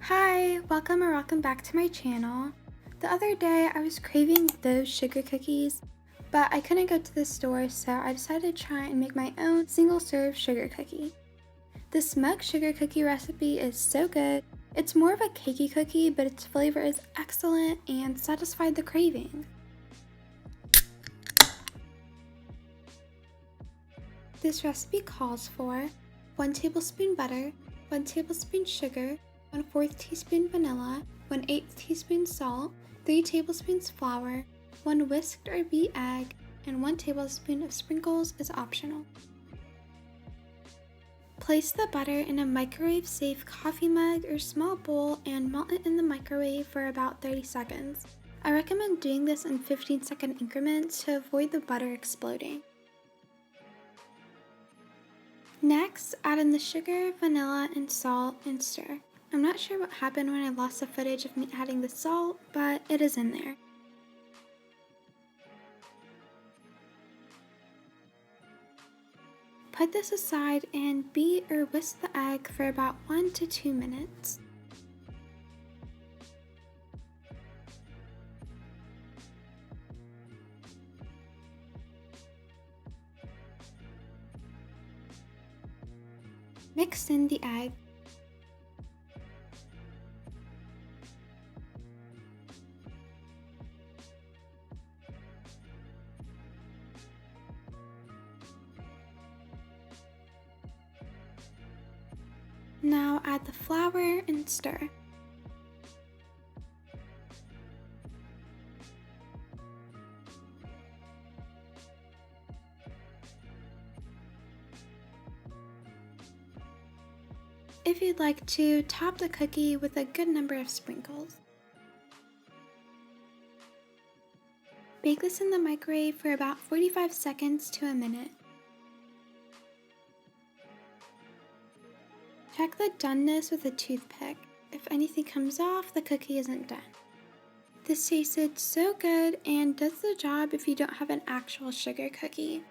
Hi, welcome back to my channel. The other day I was craving those sugar cookies, but I couldn't go to the store, so I decided to try and make my own single serve sugar cookie. The smoked sugar cookie recipe is so good. It's more of a cakey cookie, but its flavor is excellent and satisfied the craving. This recipe calls for 1 tablespoon butter, 1 tablespoon sugar, 1/4 teaspoon vanilla, 1/8 teaspoon salt, 3 tablespoons flour, 1 whisked or beat egg, and 1 tablespoon of sprinkles is optional. Place the butter in a microwave-safe coffee mug or small bowl and melt it in the microwave for about 30 seconds. I recommend doing this in 15-second increments to avoid the butter exploding. Next, add in the sugar, vanilla, and salt and stir. I'm not sure what happened when I lost the footage of me adding the salt, but it is in there. Put this aside and beat or whisk the egg for about 1 to 2 minutes. Mix in the egg. Now add the flour and stir. If you'd like to, top the cookie with a good number of sprinkles. Bake this in the microwave for about 45 seconds to a minute. Check the doneness with a toothpick. If anything comes off, the cookie isn't done. This tasted so good and does the job if you don't have an actual sugar cookie.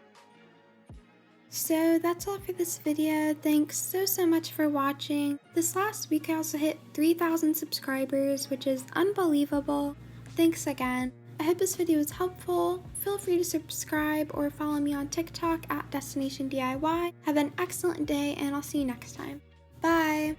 So that's all for this video. Thanks so much for watching. This last week I also hit 3,000 subscribers, which is unbelievable. Thanks again. I hope this video was helpful. Feel free to subscribe or follow me on TikTok at Destination DIY. Have an excellent day and I'll see you next time. Bye!